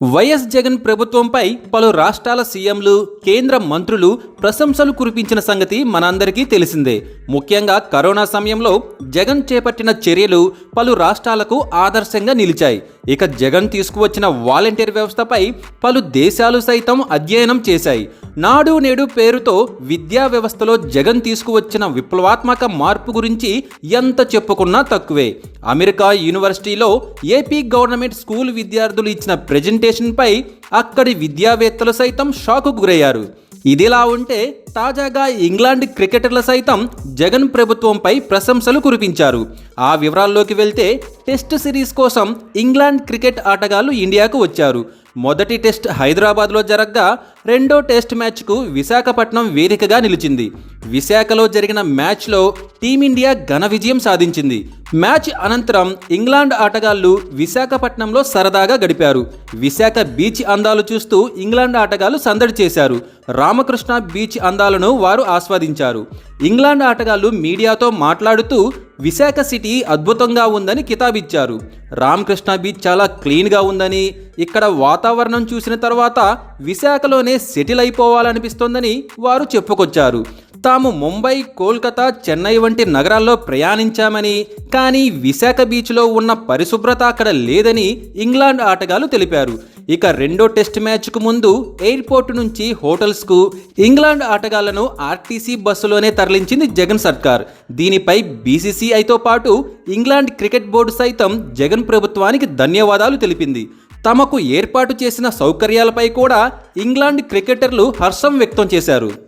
YS Jagan ప్రభుత్వంపై పలు రాష్ట్రాల సీఎంలు, కేంద్ర మంత్రులు ప్రశంసలు కురిపించిన సంగతి మనందరికీ తెలిసిందే. ముఖ్యంగా కరోనా సమయంలో జగన్ చేపట్టిన చర్యలు పలు రాష్ట్రాలకు ఆదర్శంగా నిలిచాయి. ఇక జగన్ తీసుకువచ్చిన వాలంటీర్ వ్యవస్థపై పలు దేశాలు సైతం అధ్యయనం చేశాయి. నాడు నేడు పేరుతో విద్యా వ్యవస్థలో జగన్ తీసుకువచ్చిన విప్లవాత్మక మార్పు గురించి ఎంత చెప్పుకున్నా తక్కువే. అమెరికా యూనివర్సిటీలో ఏపీ గవర్నమెంట్ స్కూల్ విద్యార్థులు ఇచ్చిన ప్రెజెంటేషన్పై అక్కడి విద్యావేత్తలు సైతం షాకు గురయ్యారు. ఇదిలా ఉంటే తాజాగా ఇంగ్లాండ్ క్రికెటర్లు సైతం జగన్ ప్రభుత్వంపై ప్రశంసలు కురిపించారు. ఆ వివరాల్లోకి వెళ్తే టెస్ట్ సిరీస్ కోసం ఇంగ్లాండ్ క్రికెట్ ఆటగాళ్లు ఇండియాకు వచ్చారు. మొదటి టెస్ట్ హైదరాబాద్లో జరగ్గా రెండో టెస్ట్ మ్యాచ్కు విశాఖపట్నం వేదికగా నిలిచింది. విశాఖలో జరిగిన మ్యాచ్లో టీమిండియా ఘన విజయం సాధించింది. మ్యాచ్ అనంతరం ఇంగ్లాండ్ ఆటగాళ్లు విశాఖపట్నంలో సరదాగా గడిపారు. విశాఖ బీచ్ అందాలు చూస్తూ ఇంగ్లాండ్ ఆటగాళ్లు సందడి చేశారు. రామకృష్ణ బీచ్ అందాలను వారు ఆస్వాదించారు. ఇంగ్లాండ్ ఆటగాళ్లు మీడియాతో మాట్లాడుతూ విశాఖ సిటీ అద్భుతంగా ఉందని కితాబిచ్చారు. రామకృష్ణ బీచ్ చాలా క్లీన్గా ఉందని, ఇక్కడ వాతావరణం చూసిన తర్వాత విశాఖలోనే సెటిల్ అయిపోవాలనిపిస్తోందని వారు చెప్పుకొచ్చారు. తాము ముంబై, కోల్కతా, చెన్నై వంటి నగరాల్లో ప్రయాణించామని, కానీ విశాఖ బీచ్లో ఉన్న పరిశుభ్రత అక్కడ లేదని ఇంగ్లాండ్ ఆటగాళ్లు తెలిపారు. ఇక రెండో టెస్ట్ మ్యాచ్కు ముందు ఎయిర్పోర్టు నుంచి హోటల్స్కు ఇంగ్లాండ్ ఆటగాళ్లను ఆర్టీసీ బస్సులోనే తరలించింది జగన్ సర్కార్. దీనిపై బీసీసీఐతో పాటు ఇంగ్లాండ్ క్రికెట్ బోర్డు సైతం జగన్ ప్రభుత్వానికి ధన్యవాదాలు తెలిపింది. తమకు ఏర్పాటు చేసిన సౌకర్యాలపై కూడా ఇంగ్లాండ్ క్రికెటర్లు హర్షం వ్యక్తం చేశారు.